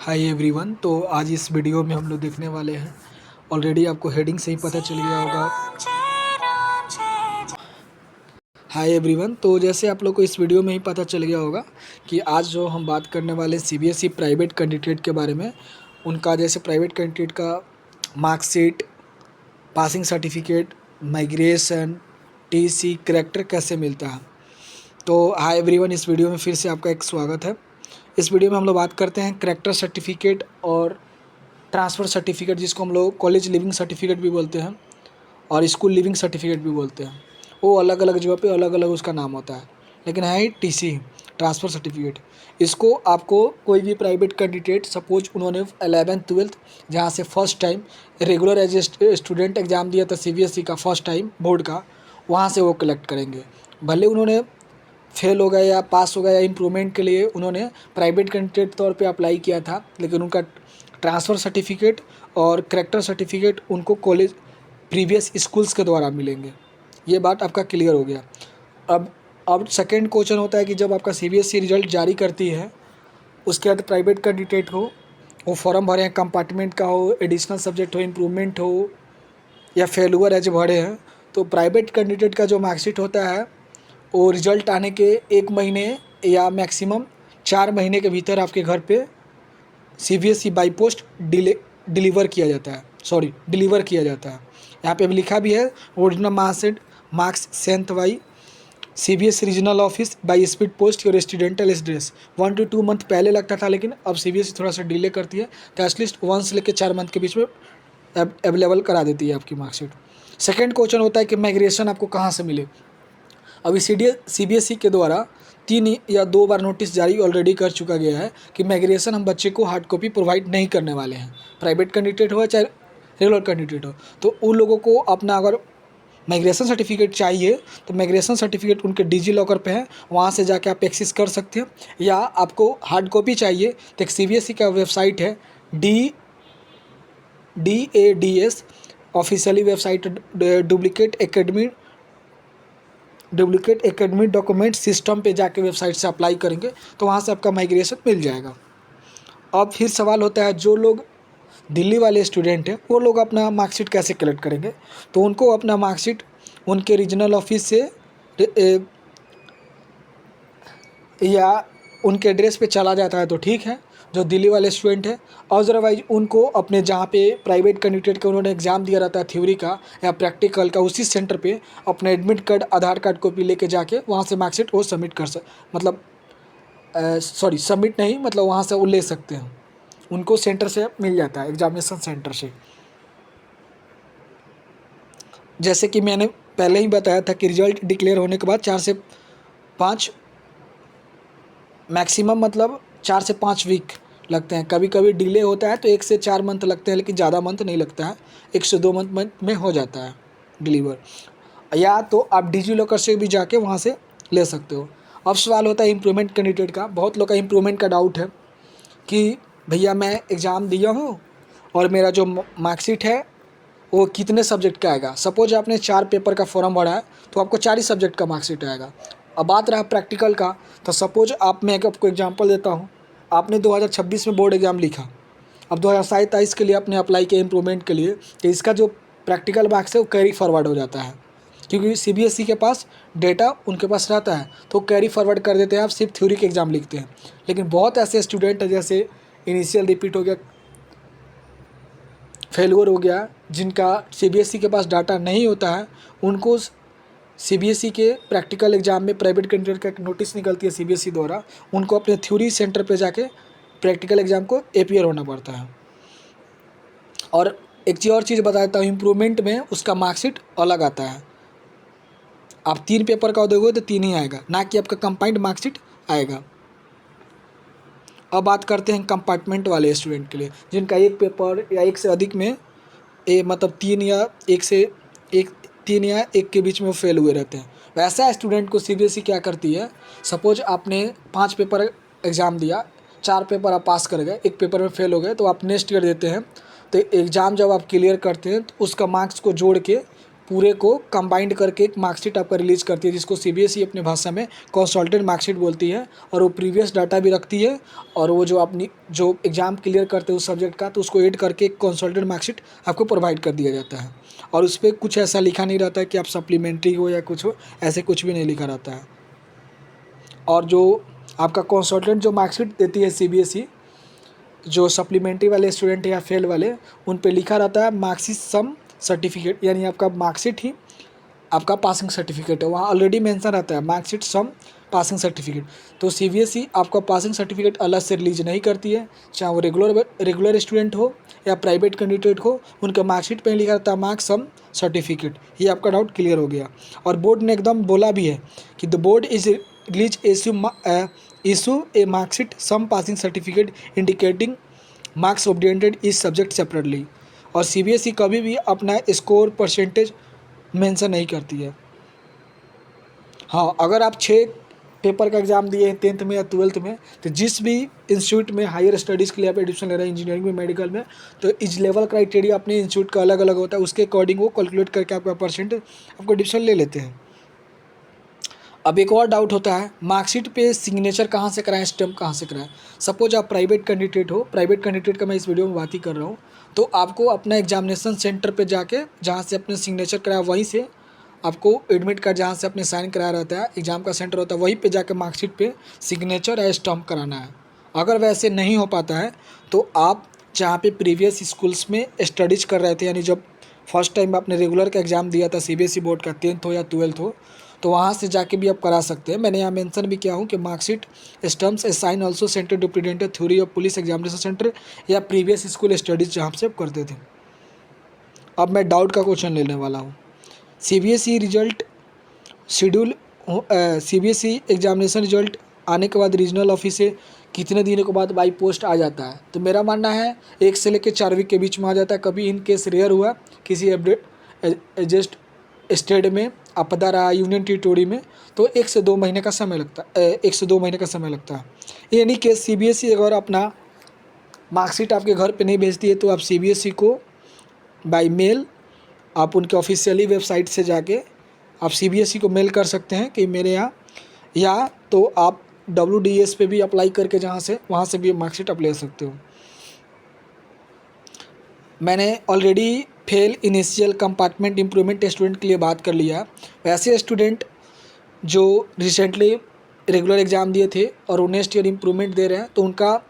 Hi everyone. तो आज इस वीडियो में हम लोग देखने वाले हैं, ऑलरेडी आपको हेडिंग से ही पता चल गया होगा। Hi everyone. तो जैसे आप लोग को इस वीडियो में ही पता चल गया होगा कि आज जो हम बात करने वाले सीबीएसई प्राइवेट कैंडिडेट के बारे में, उनका जैसे प्राइवेट कैंडिडेट का marksheet, passing certificate, migration, TC, character कैसे मिलता है। तो हाय एवरीवन, इस वीडियो में फिर से आपका एक स्वागत है। इस वीडियो में हम लोग बात करते हैं करैक्टर सर्टिफिकेट और ट्रांसफ़र सर्टिफिकेट, जिसको हम लोग कॉलेज लिविंग सर्टिफिकेट भी बोलते हैं और स्कूल लिविंग सर्टिफिकेट भी बोलते हैं। वो अलग अलग जगह पे अलग अलग उसका नाम होता है, लेकिन है ही टीसी, ट्रांसफ़र सर्टिफिकेट। इसको आपको कोई भी प्राइवेट कैंडिडेट, सपोज उन्होंने 11th-12th जहाँ से first time regular as student exam दिया था सीबीएसई का फर्स्ट टाइम बोर्ड का, वहाँ से वो कलेक्ट करेंगे। भले उन्होंने फेल हो गए या पास हो गए या इम्प्रूवमेंट के लिए उन्होंने प्राइवेट कैंडिडेट तौर पे अप्लाई किया था, लेकिन उनका ट्रांसफ़र सर्टिफिकेट और करैक्टर सर्टिफिकेट उनको कॉलेज प्रीवियस स्कूल्स के द्वारा मिलेंगे। ये बात आपका क्लियर हो गया। अब सेकंड क्वेश्चन होता है कि जब आपका सीबीएसई रिजल्ट जारी करती है, उसके बाद प्राइवेट कैंडिडेट हो, वो फॉर्म भरे हैं, कंपार्टमेंट का हो, एडिशनल सब्जेक्ट हो, इम्प्रूवमेंट हो या फेलुअर एज भरे हैं, तो प्राइवेट कैंडिडेट का जो मार्कशीट होता है वो रिजल्ट आने के 1 महीने या मैक्सिमम 4 महीने के भीतर आपके घर पे सीबीएसई बाई पोस्ट डिलीवर किया जाता है। यहाँ पे अभी लिखा भी है, original marksheet marks sent by CBSE regional office by speed post your students address. 1 to 2 month पहले लगता था, लेकिन अब सीबीएसई थोड़ा सा डिले करती है, तो एटलीस्ट 1 से लेकर 4 मंथ के बीच में अवेलेबल करा देती है आपकी मार्कशीट। सेकेंड क्वेश्चन होता है कि माइग्रेशन आपको कहाँ से मिले। अभी सीबीएसई के द्वारा 3 या 2 बार नोटिस जारी ऑलरेडी कर चुका गया है कि माइग्रेशन हम बच्चे को हार्ड कॉपी प्रोवाइड नहीं करने वाले हैं, प्राइवेट कैंडिडेट हो चाहे रेगुलर कैंडिडेट हो। तो उन लोगों को अपना अगर माइग्रेशन सर्टिफिकेट चाहिए तो माइग्रेशन सर्टिफिकेट उनके डिजी लॉकर पे है, वहाँ से जाके आप एक्सेस कर सकते हैं। या आपको हार्ड कॉपी चाहिए तो एक सीबीएसई का वेबसाइट है, DADS officially website, duplicate academy document system पे जाके वेबसाइट से अप्लाई करेंगे तो वहाँ से आपका माइग्रेशन मिल जाएगा। अब फिर सवाल होता है, जो लोग दिल्ली वाले स्टूडेंट हैं वो लोग अपना मार्कशीट कैसे कलेक्ट करेंगे। तो उनको अपना मार्कशीट उनके रीजनल ऑफिस से या उनके एड्रेस पे चला जाता है तो ठीक है, जो दिल्ली वाले स्टूडेंट है। अदरवाइज उनको अपने जहाँ पे प्राइवेट कैंडिडेट का उन्होंने एग्ज़ाम दिया रहता है थ्योरी का या प्रैक्टिकल का, उसी सेंटर पे अपने एडमिट कार्ड, आधार कार्ड कॉपी लेके जाके वहाँ से मार्कशीट वो सबमिट सबमिट नहीं, मतलब वहाँ से वो ले सकते हैं, उनको सेंटर से मिल जाता है, एग्जामिनेशन सेंटर से। जैसे कि मैंने पहले ही बताया था कि रिजल्ट डिक्लेयर होने के बाद 4 से 5 मैक्सिमम, मतलब 4 से 5 वीक लगते हैं। कभी कभी डिले होता है तो 1 से 4 मंथ लगते हैं, लेकिन ज़्यादा मंथ नहीं लगता है, 1 से 2 मंथ में हो जाता है डिलीवर। या तो आप डिजी लॉकर से भी जाके वहाँ से ले सकते हो। अब सवाल होता है इम्प्रूवमेंट कैंडिडेट का। बहुत लोग का इम्प्रूवमेंट का डाउट है कि भैया मैं एग्ज़ाम दिया हूँ और मेरा जो मार्कशीट है वो कितने सब्जेक्ट का आएगा। सपोज आपने 4 पेपर का फॉर्म भरा है तो आपको 4 ही सब्जेक्ट का मार्कशीट आएगा। अब बात रहा प्रैक्टिकल का, तो सपोज मैं आपको एग्जांपल देता हूँ, आपने 2026 में बोर्ड एग्ज़ाम लिखा, अब 2027-28 के लिए आपने अप्लाई किया इम्प्रूवमेंट के लिए, तो इसका जो प्रैक्टिकल मार्क्स है वो कैरी फॉरवर्ड हो जाता है, क्योंकि सीबीएसई के पास डेटा उनके पास रहता है तो कैरी फॉरवर्ड कर देते हैं, आप सिर्फ थ्योरी के एग्ज़ाम लिखते हैं। लेकिन बहुत ऐसे स्टूडेंट हैं, जैसे इनिशियल रिपीट हो गया, फेलुअर हो गया, जिनका सीबीएसई के पास डाटा नहीं होता है, उनको सीबीएसई के प्रैक्टिकल एग्ज़ाम में प्राइवेट कैंडिडेट का एक नोटिस निकलती है सीबीएसई द्वारा, उनको अपने थ्योरी सेंटर पे जाके प्रैक्टिकल एग्ज़ाम को अपीयर होना पड़ता है। और एक चीज़ और चीज़ बता देता हूँ, इम्प्रूवमेंट में उसका मार्कशीट अलग आता है। आप 3 पेपर का दोगे तो 3 ही आएगा, ना कि आपका कंबाइंड मार्कशीट आएगा। अब बात करते हैं कंपार्टमेंट वाले स्टूडेंट के लिए, जिनका 1 पेपर या 1 से अधिक में मतलब 3 या 1 के बीच में वो फेल हुए रहते हैं। वैसा स्टूडेंट को सीबीएसई क्या करती है, सपोज आपने 5 पेपर एग्ज़ाम दिया, 4 पेपर आप पास कर गए, 1 पेपर में फेल हो गए, तो आप नेक्स्ट ईयर देते हैं। तो एग्ज़ाम जब आप क्लियर करते हैं तो उसका मार्क्स को जोड़ के पूरे को कंबाइंड करके एक मार्कशीट आपका रिलीज़ करती है, जिसको सीबीएसई अपने भाषा में कंसोलिडेटेड मार्कशीट बोलती है। और वो प्रीवियस डाटा भी रखती है, और वो जो अपनी जो एग्ज़ाम क्लियर करते हैं उस सब्जेक्ट का, तो उसको ऐड करके एक कंसोलिडेटेड मार्कशीट आपको प्रोवाइड कर दिया जाता है। और उस पर कुछ ऐसा लिखा नहीं रहता है कि आप सप्लीमेंट्री हो या कुछ हो, ऐसे कुछ भी नहीं लिखा रहता है। और जो आपका कंसोलिडेटेड जो मार्कशीट देती है सीबीएसई, जो सप्लीमेंट्री वाले स्टूडेंट या फेल वाले, उन पे लिखा रहता है मार्कशीट सम सर्टिफिकेट, यानी आपका मार्कशीट ही आपका पासिंग सर्टिफिकेट है। वहाँ ऑलरेडी मेंशन रहता है मार्कशीट सम पासिंग सर्टिफिकेट। तो सीबीएसई आपका पासिंग सर्टिफिकेट अलग से रिलीज नहीं करती है, चाहे वो रेगुलर स्टूडेंट हो या प्राइवेट कैंडिडेट हो, उनके मार्कशीट पे लिखा रहता है मार्क्स सम सर्टिफिकेट। ये आपका डाउट क्लियर हो गया। और बोर्ड ने एकदम बोला भी है कि the board is release issue a marksheet cum passing certificate indicating marks obtained इस सब्जेक्ट सेपरेटली। और सीबीएसई कभी भी अपना स्कोर परसेंटेज मेंशन नहीं करती है। हाँ, अगर आप 6 पेपर का एग्ज़ाम दिए हैं 10th में या 12th में, तो जिस भी इंस्टीट्यूट में हायर स्टडीज़ के लिए आप एडमिशन ले रहे हैं, इंजीनियरिंग में, मेडिकल में, तो इस लेवल क्राइटेरिया अपने इंस्टीट्यूट का अलग अलग होता है, उसके अकॉर्डिंग वो कैलकुलेट करके आपका परसेंट आपको एडमिशन ले लेते हैं। अब एक और डाउट होता है, मार्कशीट पे सिग्नेचर कहाँ से कराएं, स्टैम्प कहाँ से कराएं। सपोज आप प्राइवेट कैंडिडेट हो, प्राइवेट कैंडिडेट का मैं इस वीडियो में बात ही कर रहा हूँ, तो आपको अपना एग्जामिनेशन सेंटर पे जाके जहाँ से अपने सिग्नेचर कराया, वहीं से आपको एडमिट कार्ड जहाँ से अपने साइन कराया रहता है, एग्ज़ाम का सेंटर होता है, वहीं पे जाके मार्कशीट पे सिग्नेचर या स्टैम्प कराना है। अगर वैसे नहीं हो पाता है तो आप जहाँ पे प्रीवियस स्कूल्स में स्टडीज़ कर रहे थे, यानी जब फर्स्ट टाइम आपने रेगुलर का एग्ज़ाम दिया था सीबीएसई बोर्ड का, 10th हो या 12th हो, तो वहाँ से जाके भी आप करा सकते हैं। मैंने यहाँ मेंशन भी किया हूँ कि marksheet stamps a sign also centre डिप्रीडेंटेड theory of police examination centre या प्रीवियस स्कूल स्टडीज़ जहाँ से आप करते थे। अब मैं डाउट का क्वेश्चन लेने वाला हूँ। CBSE result schedule CBSE examination result आने के बाद रीजनल ऑफिस से कितने दिनों के बाद बाई पोस्ट आ जाता है? तो मेरा मानना है 1 से लेकर 4 वीक के बीच में आ जाता है। कभी इन केस रेयर हुआ किसी एडजस्ट स्टेट में आपदा रहा, यूनियन टेरिटोरी में, तो 1 से 2 महीने का समय लगता है, 1 से 2 महीने का समय लगता है। यानी कि सीबीएसई अगर अपना मार्कशीट आपके घर पे नहीं भेजती है, तो आप सीबीएसई को बाय मेल आप उनके ऑफिशियली वेबसाइट से जाके आप सीबीएसई को मेल कर सकते हैं कि मेरे यहाँ, या तो आप WDS पे भी अप्लाई करके जहाँ से वहाँ से भी मार्कशीट आप ले सकते हो। मैंने already fail initial compartment improvement student के लिए बात कर लिया। वैसे स्टूडेंट जो रिसेंटली रेगुलर एग्ज़ाम दिए थे और वो नेक्स्ट ईयर इम्प्रूवमेंट दे रहे हैं, तो उनका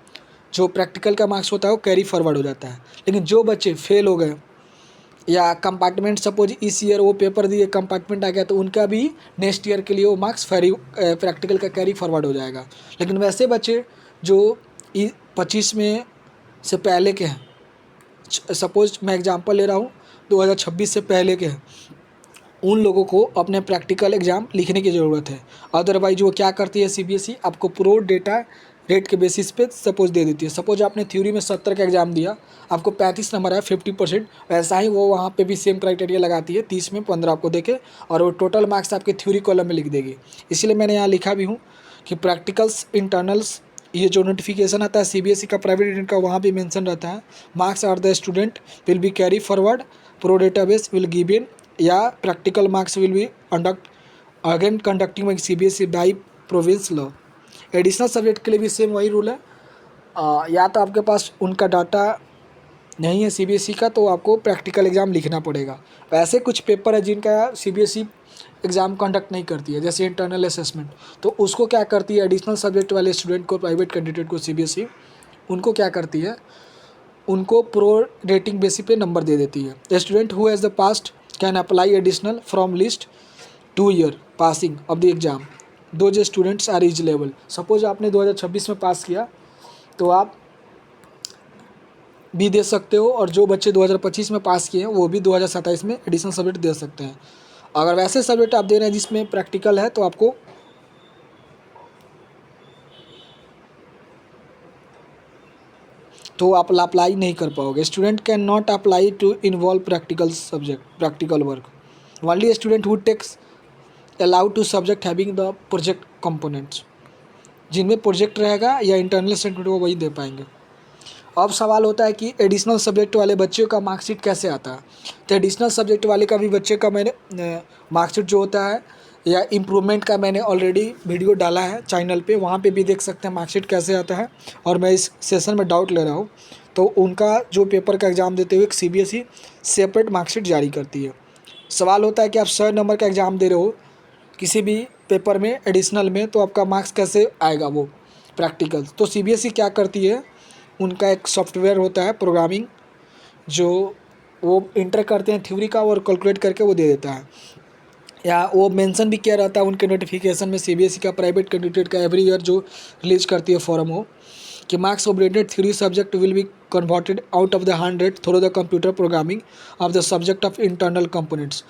जो प्रैक्टिकल का मार्क्स होता है वो कैरी फॉरवर्ड हो जाता है। लेकिन जो बच्चे फेल हो गए या कंपार्टमेंट सपोज इस ईयर वो पेपर दिए, कंपार्टमेंट आ गया, तो उनका भी नेक्स्ट ईयर के लिए वो मार्क्स प्रैक्टिकल का कैरी फॉरवर्ड हो जाएगा। लेकिन वैसे बच्चे जो 25 में से पहले के हैं, सपोज मैं एग्जांपल ले रहा हूँ 2026 से पहले के हैं, उन लोगों को अपने प्रैक्टिकल एग्ज़ाम लिखने की ज़रूरत है। अदरवाइज वो क्या करती है सीबीएसई, आपको प्रो डेटा रेट के बेसिस पे सपोज दे देती है। सपोज आपने थ्योरी में 70 का एग्ज़ाम दिया, आपको 35 नंबर आया, 50%, वैसा ही वो वहाँ पे भी सेम क्राइटेरिया लगाती है, 30 में 15 आपको देके, और वो टोटल मार्क्स आपके थ्योरी कॉलम में लिख देगी। इसलिए मैंने यहाँ लिखा भी हूँ कि प्रैक्टिकल्स इंटरनल्स, ये जो नोटिफिकेशन आता है सीबीएसई का प्राइवेट एजेंट का, वहाँ भी मेंशन रहता है marks are the student will be carry forward, pro database will give in, या practical marks will be conducting by CBSE by province law. Additional subject के लिए भी सेम वही रूल है। या तो आपके पास उनका डाटा नहीं है सीबीएसई का, तो आपको प्रैक्टिकल एग्ज़ाम लिखना पड़ेगा। वैसे कुछ पेपर है जिनका सीबीएसई एग्ज़ाम कंडक्ट नहीं करती है, जैसे इंटरनल असेसमेंट, तो उसको क्या करती है, एडिशनल सब्जेक्ट वाले स्टूडेंट को, प्राइवेट कैंडिडेट को सीबीएसई उनको क्या करती है, उनको प्रो रेटिंग बेसिस पे नंबर दे देती है। The student who has the past can apply additional from list 2 year passing of the exam, दो जो स्टूडेंट्स आर एलिजिबल। सपोज आपने 2026 में पास किया तो आप भी दे सकते हो, और जो बच्चे 2025 में पास किए हैं वो भी 2027 में एडिशनल सब्जेक्ट दे सकते हैं। अगर वैसे सब्जेक्ट आप दे रहे हैं जिसमें प्रैक्टिकल है, तो आपको आप अप्लाई नहीं कर पाओगे। Student can not apply to involve practical subject practical work, only student who takes allowed to subject having the project components, जिनमें प्रोजेक्ट रहेगा या इंटरनल स्टेटमेंट वो वही दे पाएंगे। अब सवाल होता है कि एडिशनल सब्जेक्ट वाले बच्चों का मार्कशीट कैसे आता है। तो एडिशनल सब्जेक्ट वाले का भी बच्चे का मैंने मार्कशीट जो होता है या इम्प्रूवमेंट का मैंने ऑलरेडी वीडियो डाला है चैनल पे, वहाँ पे भी देख सकते हैं मार्कशीट कैसे आता है। और मैं इस सेशन में डाउट ले रहा हूँ, तो उनका जो पेपर का एग्ज़ाम देते हुए CBSE सेपरेट मार्कशीट जारी करती है। सवाल होता है कि आप 100 नंबर का एग्ज़ाम दे रहे हो किसी भी पेपर में एडिशनल में, तो आपका मार्क्स कैसे आएगा वो प्रैक्टिकल। तो CBSE क्या करती है, उनका एक सॉफ्टवेयर होता है प्रोग्रामिंग, जो वो इंटर करते हैं थ्योरी का और कैलकुलेट करके वो दे देता है। या वो मेंशन भी किया रहता है उनके नोटिफिकेशन में, CBSE का प्राइवेट कैंडिडेट का एवरी ईयर जो रिलीज करती है फॉर्म हो, कि marks of graded theory subject will be converted out of the 100 through the computer programming of the subject of internal components.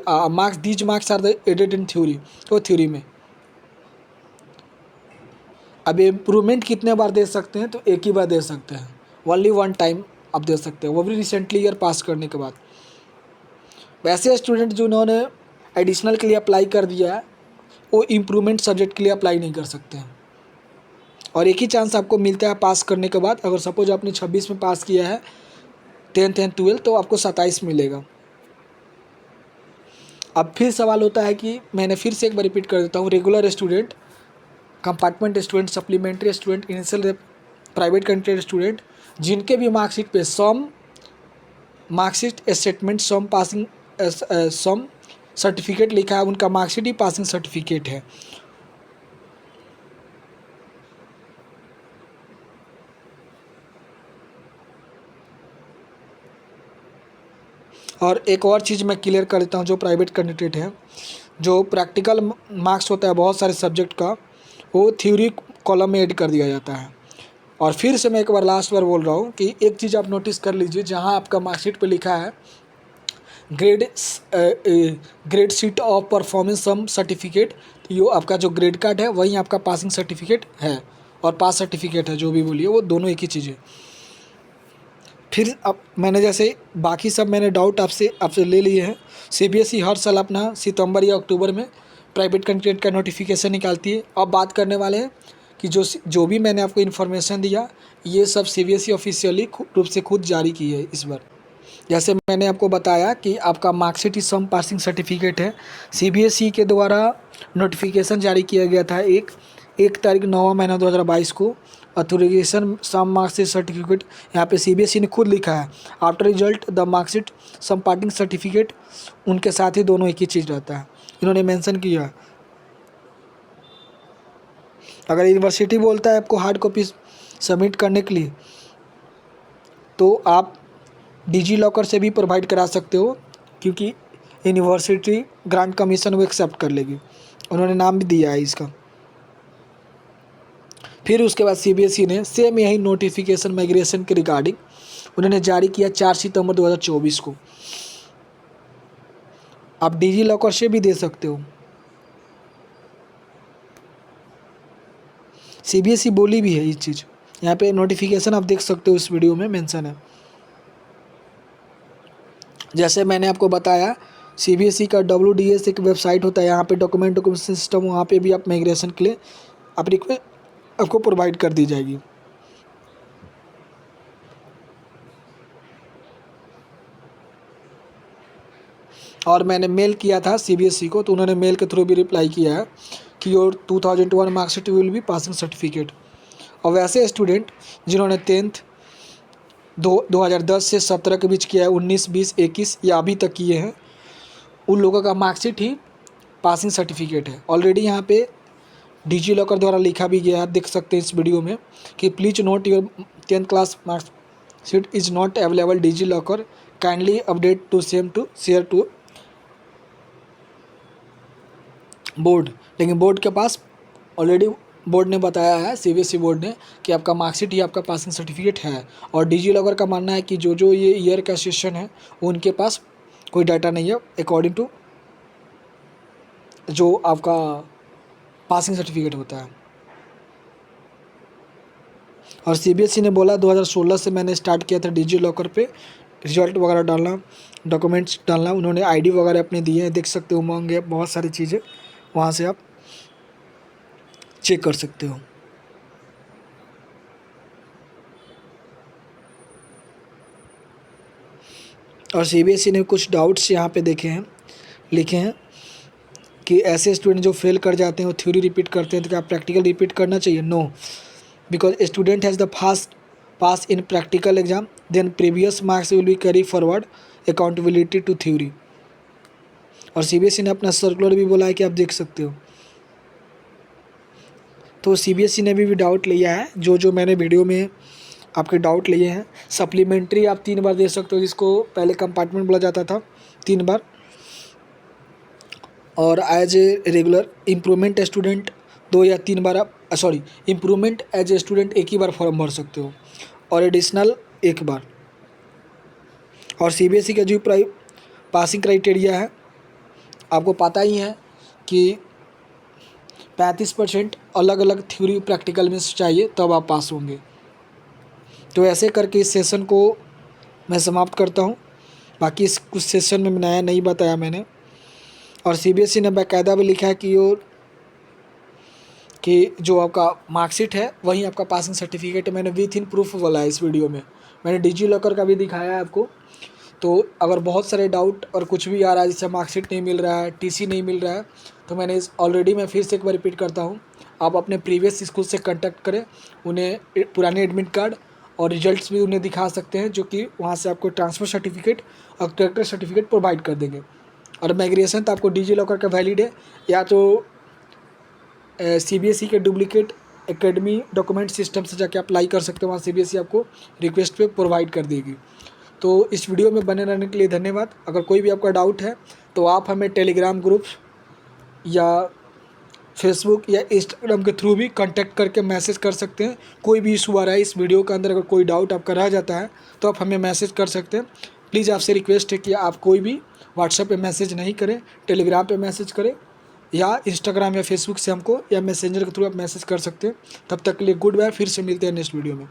Marks these marks are the added in theory. तो theory में अब improvement कितने बार दे सकते हैं, तो एक ही बार दे सकते हैं, ओनली वन टाइम आप दे सकते हैं, वो भी रिसेंटली ईयर पास करने के बाद। वैसे स्टूडेंट जिन्होंने एडिशनल के लिए अप्लाई कर दिया है, वो इम्प्रूवमेंट सब्जेक्ट के लिए अप्लाई नहीं कर सकते हैं। और एक ही चांस आपको मिलता है पास करने के बाद। अगर सपोज आपने 26 में पास किया है 10th एंड 12th, तो आपको 27 मिलेगा। अब फिर सवाल होता है कि मैंने फिर से एक बार रिपीट कर देता हूँ, regular student, compartment student, supplementary student, initial private candidate student, जिनके भी मार्कशीट पे सम मार्कशीट स्टेटमेंट सम पासिंग सम सर्टिफिकेट लिखा है, उनका मार्कशीट ही पासिंग सर्टिफिकेट है। और एक और चीज़ मैं क्लियर कर देता हूँ, जो प्राइवेट कैंडिडेट है, जो प्रैक्टिकल मार्क्स होता है बहुत सारे सब्जेक्ट का, वो थ्योरी कॉलम में ऐड कर दिया जाता है। और फिर से मैं एक बार लास्ट बार बोल रहा हूँ कि एक चीज़ आप नोटिस कर लीजिए, जहाँ आपका मार्कशीट पे लिखा है grade sheet of performance cum certificate, तो ये आपका जो ग्रेड कार्ड है वही आपका पासिंग सर्टिफिकेट है, और पास सर्टिफिकेट है, जो भी बोलिए, वो दोनों एक ही चीज़ है। फिर अब मैंने जैसे बाकी सब मैंने डाउट आपसे ले लिए हैं। CBSE हर साल अपना सितंबर या अक्टूबर में प्राइवेट कैंडिडेट का नोटिफिकेशन निकालती है। अब बात करने वाले हैं कि जो भी मैंने आपको इन्फॉर्मेशन दिया, ये सब CBSE ऑफिशियली रूप से खुद जारी की है इस बार। जैसे मैंने आपको बताया कि आपका मार्कशीट इस सम पासिंग सर्टिफिकेट है, CBSE के द्वारा नोटिफिकेशन जारी किया गया था 1 तारीख 9वां महीना 2022 को, ऑथोराइजेशन सम मार्कशीट सर्टिफिकेट। यहाँ पे CBSE ने खुद लिखा है, after result the marksheet cum passing certificate, उनके साथ ही दोनों एक ही चीज़ रहता है, इन्होंने मेंशन किया है। अगर यूनिवर्सिटी बोलता है आपको हार्ड कॉपी सबमिट करने के लिए, तो आप डिजी लॉकर से भी प्रोवाइड करा सकते हो, क्योंकि यूनिवर्सिटी ग्रांट कमीशन वो एक्सेप्ट कर लेगी, उन्होंने नाम भी दिया है इसका। फिर उसके बाद CBSE ने सेम यही नोटिफिकेशन माइग्रेशन के रिगार्डिंग उन्होंने जारी किया 4 सितंबर 2024 को। आप डिजी लॉकर से भी दे सकते हो। CBSE बोली भी है ये चीज़, यहाँ पे नोटिफिकेशन आप देख सकते हो, इस वीडियो में मेंशन है। जैसे मैंने आपको बताया, CBSE का WDS एक वेबसाइट होता है, यहाँ पे डॉक्यूमेंट सिस्टम, वहाँ पे भी आप माइग्रेशन के लिए आप रिक्वेस्ट आपको प्रोवाइड कर दी जाएगी। और मैंने मेल किया था CBSE को, तो उन्होंने मेल के थ्रू भी रिप्लाई किया है कि your 2001 marksheet will be passing certificate. और वैसे स्टूडेंट जिन्होंने 10th 2010 से 17 के बीच किया है, 19, 20, 21 या अभी तक किए हैं, उन लोगों का मार्कशीट ही पासिंग सर्टिफिकेट है। ऑलरेडी यहाँ पे डिजी लॉकर द्वारा लिखा भी गया है, देख सकते हैं इस वीडियो में, कि please note your 10th class marksheet is not available DigiLocker, kindly update to same to share to board. लेकिन बोर्ड के पास ऑलरेडी बोर्ड ने बताया है, CBSE बोर्ड ने, कि आपका मार्कशीट ही आपका पासिंग सर्टिफिकेट है। और डिजी लॉकर का मानना है कि जो ये ईयर का सेशन है, उनके पास कोई डाटा नहीं है अकॉर्डिंग टू जो आपका पासिंग सर्टिफिकेट होता है। और CBSE ने बोला 2016 से मैंने स्टार्ट किया था डिजी लॉकर पे रिजल्ट वगैरह डालना, डॉक्यूमेंट्स डालना, उन्होंने ID वगैरह अपने दिए हैं, देख सकते हो, उमंग है, बहुत सारी चीज़ें, वहाँ से आप चेक कर सकते हो। और सीबीएसई ने कुछ डाउट्स यहाँ पे देखे हैं, लिखे हैं कि ऐसे स्टूडेंट जो फेल कर जाते हैं वो थ्योरी रिपीट करते हैं तो क्या प्रैक्टिकल रिपीट करना चाहिए? No, because student has the fast pass in practical exam then previous marks will be carry forward accountability to theory. और सीबीएसई ने अपना सर्कुलर भी बोला है कि आप देख सकते हो। तो सीबीएसई ने भी डाउट लिया है, जो मैंने वीडियो में आपके डाउट लिए हैं। सप्लीमेंट्री आप 3 बार दे सकते हो, जिसको पहले कंपार्टमेंट बोला जाता था, 3 बार। और as a regular improvement student 2 या 3 बार आप इम्प्रूवमेंट एज ए स्टूडेंट एक ही बार फॉर्म भर सकते हो और एडिशनल 1 बार। और सीबीएसई का जो पासिंग क्राइटेरिया है आपको पता ही है कि 35% अलग अलग थ्योरी प्रैक्टिकल में चाहिए तब आप पास होंगे। तो ऐसे करके इस सेशन को मैं समाप्त करता हूँ। बाकी इस कुछ सेशन में नया नहीं बताया मैंने। और सीबीएसई ने बाकायदा भी लिखा है कि जो आपका मार्कशीट है वही आपका पासिंग सर्टिफिकेट है। मैंने विथ इन प्रूफ बोला है इस वीडियो में, मैंने डिजी लॉकर का भी दिखाया है आपको। तो अगर बहुत सारे डाउट और कुछ भी आ रहा है, जैसे मार्कशीट नहीं मिल रहा है, टीसी नहीं मिल रहा है, तो मैं फिर से एक बार रिपीट करता हूँ, आप अपने प्रीवियस स्कूल से कांटेक्ट करें, उन्हें पुराने एडमिट कार्ड और रिजल्ट्स भी उन्हें दिखा सकते हैं, जो कि वहाँ से आपको ट्रांसफ़र सर्टिफिकेट और कैरेक्टर सर्टिफिकेट प्रोवाइड कर देंगे। और माइग्रेशन तो आपको डिजी लॉकर का वैलिड है, या तो सीबीएसई के डुप्लीकेट एकेडमी डॉक्यूमेंट सिस्टम से जाके अप्लाई कर सकते हो, वहाँ सीबीएसई आपको रिक्वेस्ट पे प्रोवाइड कर देगी। तो इस वीडियो में बने रहने के लिए धन्यवाद। अगर कोई भी आपका डाउट है तो आप हमें टेलीग्राम ग्रुप या फेसबुक या इंस्टाग्राम के थ्रू भी कांटेक्ट करके मैसेज कर सकते हैं। कोई भी इशू आ रहा है इस वीडियो के अंदर, अगर कोई डाउट आपका रह जाता है तो आप हमें मैसेज कर सकते हैं। प्लीज़ आपसे रिक्वेस्ट है कि आप कोई भी व्हाट्सएप पे मैसेज नहीं करें, टेलीग्राम पे मैसेज करें या इंस्टाग्राम या फेसबुक से हमको या मैसेंजर के थ्रू आप मैसेज कर सकते हैं। तब तक के लिए गुड बाय, फिर से मिलते हैं नेक्स्ट वीडियो में।